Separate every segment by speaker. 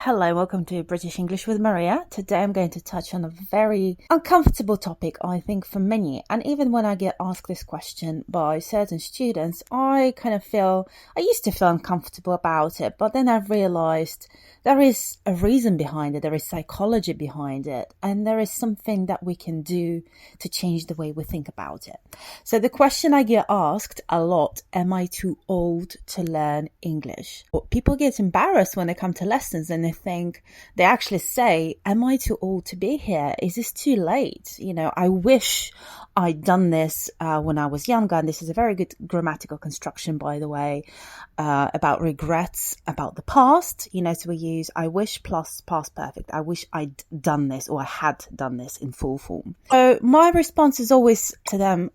Speaker 1: Hello, welcome to British English with Maria. Today I'm going to touch on a very uncomfortable topic, I think, for many. And even when I get asked this question by certain students, I used to feel uncomfortable about it, but then I've realized there is a reason behind it, there is psychology behind it, and there is something that we can do to change the way we think about it. So the question I get asked a lot, am I too old to learn English? People get embarrassed when they come to lessons and they actually say, am I too old to be here? Is this too late? I wish I'd done this when I was younger. And this is a very good grammatical construction, by the way, about regrets, about the past. So we use I wish plus past perfect. I wish I'd done this, or I had done this in full form. So my response is always to them,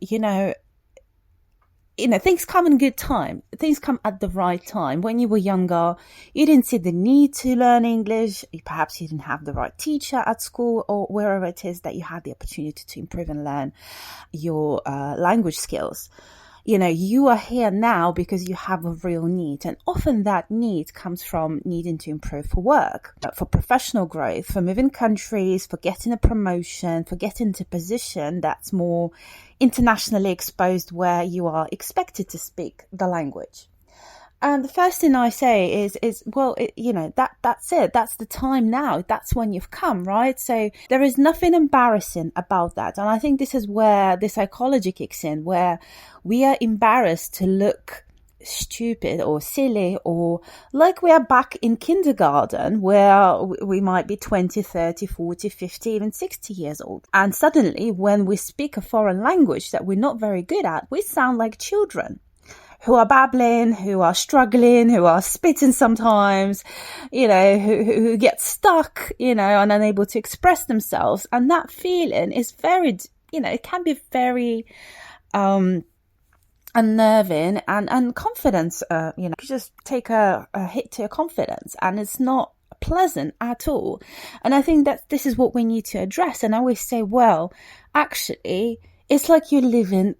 Speaker 1: things come in good time. Things come at the right time. When you were younger, you didn't see the need to learn English. Perhaps you didn't have the right teacher at school or wherever it is that you had the opportunity to improve and learn your language skills. You are here now because you have a real need. And often that need comes from needing to improve for work, for professional growth, for moving countries, for getting a promotion, for getting into a position that's more internationally exposed, where you are expected to speak the language. And the first thing I say is that's it. That's the time now. That's when you've come, right? So there is nothing embarrassing about that. And I think this is where the psychology kicks in, where we are embarrassed to look stupid or silly, or like we are back in kindergarten, where we might be 20, 30, 40, 50, even 60 years old. And suddenly when we speak a foreign language that we're not very good at, we sound like children who are babbling, who are struggling, who are spitting sometimes, who get stuck, and unable to express themselves. And that feeling is very, it can be very unnerving, and confidence, you just take a hit to your confidence, and it's not pleasant at all. And I think that this is what we need to address. And I always say, well, actually, it's like you're living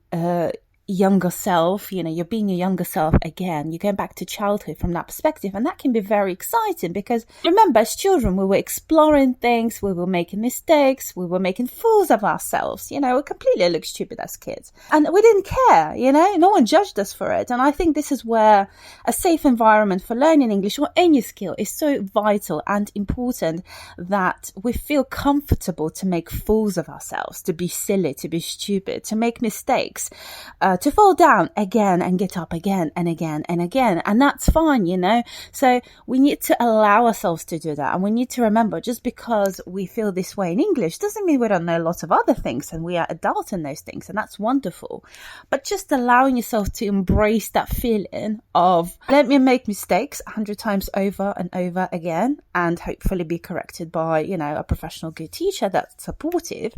Speaker 1: younger self, you're being your younger self again. You're going back to childhood from that perspective, and that can be very exciting, because remember, as children, we were exploring things, we were making mistakes, we were making fools of ourselves. We completely looked stupid as kids, and we didn't care. No one judged us for it. And I think this is where a safe environment for learning English or any skill is so vital and important, that we feel comfortable to make fools of ourselves, to be silly, to be stupid, to make mistakes, to fall down again and get up again and again and again. And that's fine, So we need to allow ourselves to do that. And we need to remember, just because we feel this way in English doesn't mean we don't know lots of other things, and we are adults in those things, and that's wonderful. But just allowing yourself to embrace that feeling of, let me make mistakes 100 times over and over again, and hopefully be corrected by, a professional good teacher that's supportive,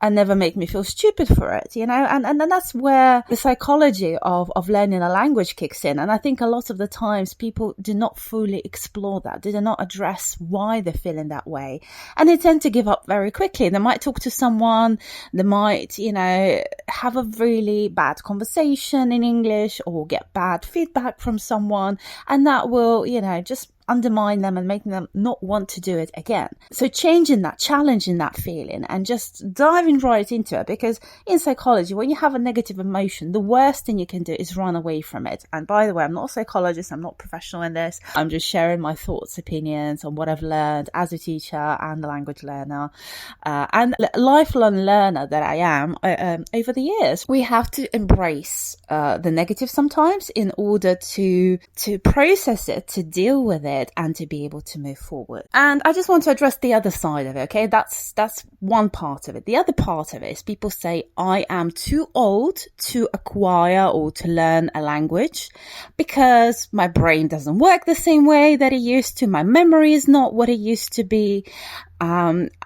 Speaker 1: and never make me feel stupid for it, and that's where the psychology of learning a language kicks in. And I think a lot of the times people do not fully explore that. They do not address why they're feeling that way. And they tend to give up very quickly. They might talk to someone, they might, have a really bad conversation in English, or get bad feedback from someone, and that will, just undermine them and making them not want to do it again. So changing that, challenging that feeling, and just diving right into it, because in psychology, when you have a negative emotion, the worst thing you can do is run away from it. And by the way, I'm not a psychologist, I'm not professional in this, I'm just sharing my thoughts, opinions on what I've learned as a teacher and a language learner, and lifelong learner that I am over the years. We have to embrace the negative sometimes in order to process it, to deal with it, and to be able to move forward. And I just want to address the other side of it, okay? That's one part of it. The other part of it is people say, I am too old to acquire or to learn a language because my brain doesn't work the same way that it used to. My memory is not what it used to be.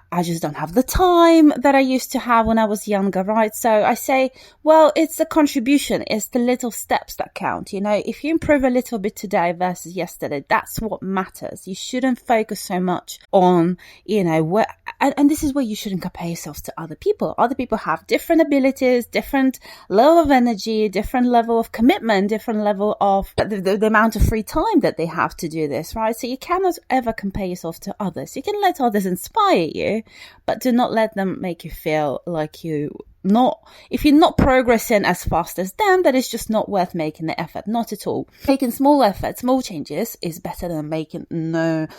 Speaker 1: I just don't have the time that I used to have when I was younger, right? So I say, well, it's a contribution. It's the little steps that count. If you improve a little bit today versus yesterday, that's what matters. You shouldn't focus so much on, And this is where you shouldn't compare yourselves to other people. Other people have different abilities, different level of energy, different level of commitment, different level of the amount of free time that they have to do this, right? So you cannot ever compare yourself to others. You can let others inspire you, but do not let them make you feel like if you're not progressing as fast as them, that is just not worth making the effort. Not at all. Making small efforts, small changes is better than making none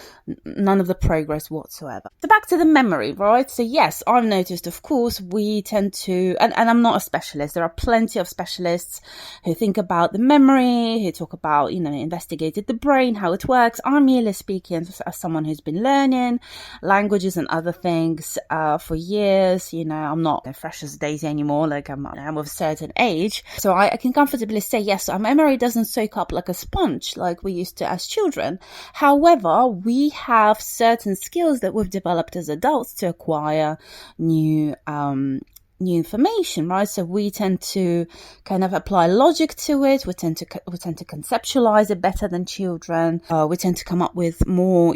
Speaker 1: of the progress whatsoever. So back to the memory, right? So yes, I've noticed, of course, we tend to, and I'm not a specialist. There are plenty of specialists who think about the memory, who talk about, investigated the brain, how it works. I'm merely speaking as someone who's been learning languages and other things for years. I'm not fresh as days anymore, like I'm of a certain age, so I can comfortably say yes, our memory doesn't soak up like a sponge like we used to as children. However, we have certain skills that we've developed as adults to acquire new information, right? So we tend to kind of apply logic to it. We tend to conceptualize it better than children. We tend to come up with more,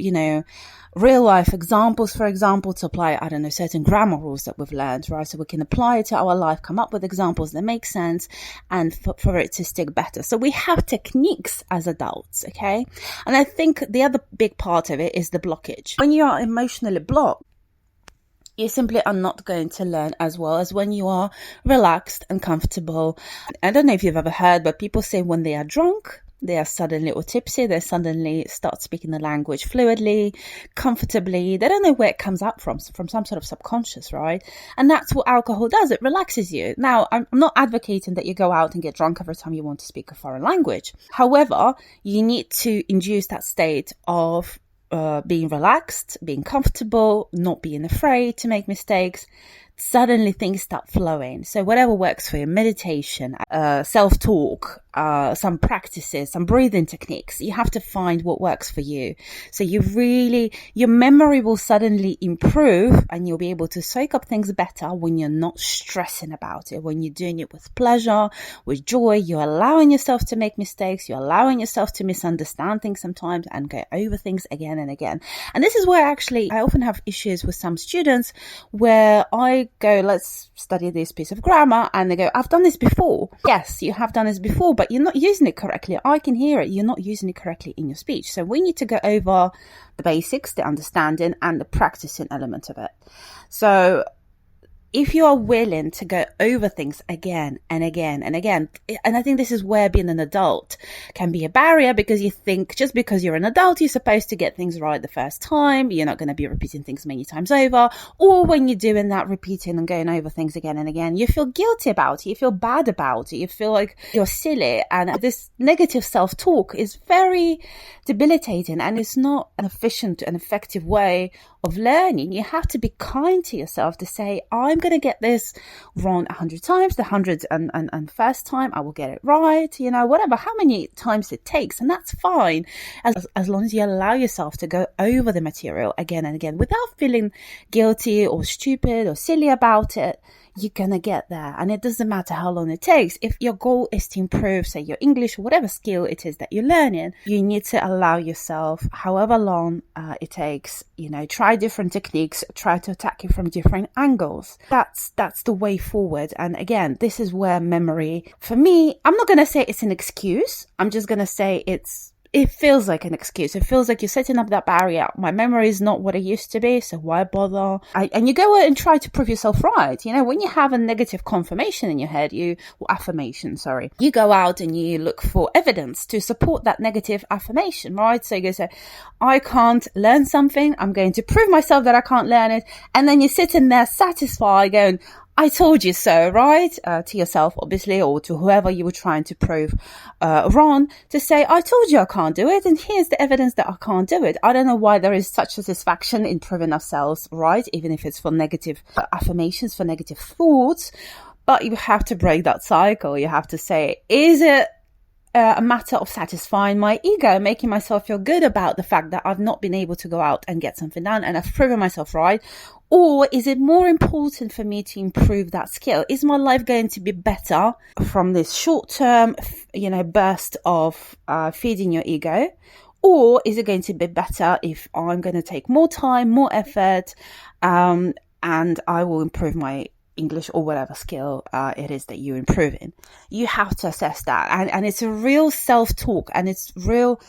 Speaker 1: real life examples, for example, to apply, certain grammar rules that we've learned, right? So we can apply it to our life, come up with examples that make sense, and for it to stick better. So we have techniques as adults, okay? And I think the other big part of it is the blockage. When you are emotionally blocked, you simply are not going to learn as well as when you are relaxed and comfortable. I don't know if you've ever heard, but people say when they are drunk, they are suddenly or tipsy, they suddenly start speaking the language fluidly, comfortably. They don't know where it comes up from some sort of subconscious, right? And that's what alcohol does. It relaxes you. Now, I'm not advocating that you go out and get drunk every time you want to speak a foreign language. However, you need to induce that state of being relaxed, being comfortable, not being afraid to make mistakes. Suddenly things start flowing. So whatever works for you, meditation, self-talk, some practices, some breathing techniques, you have to find what works for you. So your memory will suddenly improve, and you'll be able to soak up things better when you're not stressing about it, when you're doing it with pleasure, with joy. You're allowing yourself to make mistakes. You're allowing yourself to misunderstand things sometimes and go over things again and again. And this is where I often have issues with some students where I go, let's study this piece of grammar, and they go, I've done this before. Yes, you have done this before, but you're not using it correctly. I can hear it. You're not using it correctly in your speech. So we need to go over the basics, the understanding, and the practicing element of it. So if you are willing to go over things again and again and again, and I think this is where being an adult can be a barrier, because you think just because you're an adult, you're supposed to get things right the first time. You're not going to be repeating things many times over. Or when you're doing that, repeating and going over things again and again, you feel guilty about it. You feel bad about it. You feel like you're silly. And this negative self-talk is very debilitating, and it's not an efficient and effective way of learning. You have to be kind to yourself to say, I'm going to get this wrong 100 times. The 100th and first time I will get it right, whatever, how many times it takes. And that's fine as long as you allow yourself to go over the material again and again without feeling guilty or stupid or silly about it. You're going to get there. And it doesn't matter how long it takes. If your goal is to improve, say, your English or whatever skill it is that you're learning, you need to allow yourself, however long it takes, try different techniques, try to attack it from different angles. That's the way forward. And again, this is where memory, for me, I'm not going to say it's an excuse. I'm just going to say it feels like an excuse. It feels like you're setting up that barrier. My memory is not what it used to be, so why bother? And you go out and try to prove yourself right. When you have a negative confirmation in your head, affirmation, you go out and you look for evidence to support that negative affirmation, right? So you go say, I can't learn something. I'm going to prove myself that I can't learn it. And then you're sitting there satisfied going, I told you so, right? To yourself, obviously, or to whoever you were trying to prove wrong, to say, I told you I can't do it, and here's the evidence that I can't do it. I don't know why there is such satisfaction in proving ourselves right, even if it's for negative affirmations, for negative thoughts. But you have to break that cycle. You have to say, is it a matter of satisfying my ego, making myself feel good about the fact that I've not been able to go out and get something done and I've proven myself right? Or is it more important for me to improve that skill? Is my life going to be better from this short-term, burst of feeding your ego? Or is it going to be better if I'm going to take more time, more effort, and I will improve my English or whatever skill it is that you're improving? You have to assess that. And it's a real self-talk, and it's real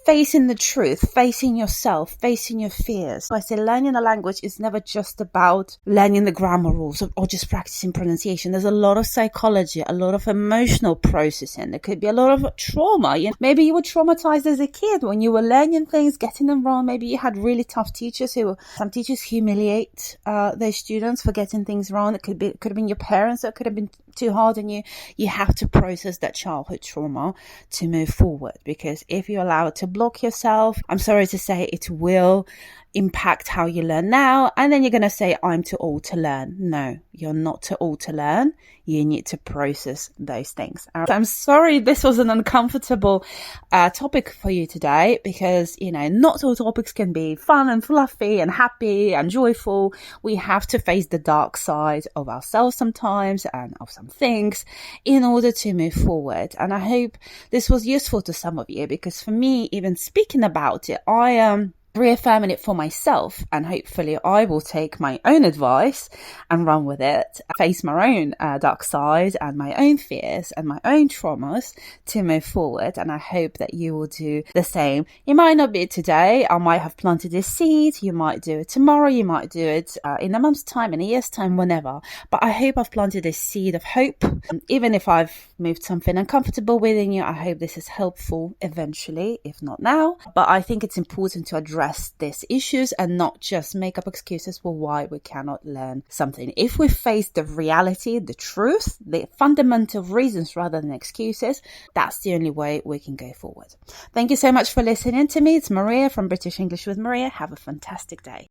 Speaker 1: facing the truth, facing yourself, facing your fears. I say learning a language is never just about learning the grammar rules or just practicing pronunciation. There's a lot of psychology, a lot of emotional processing. There could be a lot of trauma. Maybe you were traumatized as a kid when you were learning things, getting them wrong. Maybe you had really tough teachers some teachers humiliate their students for getting things wrong. It could have been your parents, that could have been too hard on you. You have to process that childhood trauma to move forward, because if you allow it to block yourself, I'm sorry to say, it will impact how you learn now. And then you're going to say, I'm too old to learn. No, you're not too old to learn. You need to process those things. I'm sorry this was an uncomfortable topic for you today, because, not all topics can be fun and fluffy and happy and joyful. We have to face the dark side of ourselves sometimes and of some things in order to move forward. And I hope this was useful to some of you, because for me, even speaking about it, I am reaffirming it for myself, and hopefully I will take my own advice and run with it, face my own dark side and my own fears and my own traumas to move forward. And I hope that you will do the same. It might not be today. I might have planted a seed. You might do it tomorrow. You might do it in a month's time, in a year's time, whenever. But I hope I've planted a seed of hope. Even if I've moved something uncomfortable within you, I hope this is helpful eventually, if not now. But I think it's important to address these issues and not just make up excuses for why we cannot learn something. If we face the reality, the truth, the fundamental reasons rather than excuses, that's the only way we can go forward. Thank you so much for listening to me. It's Maria from British English with Maria. Have a fantastic day.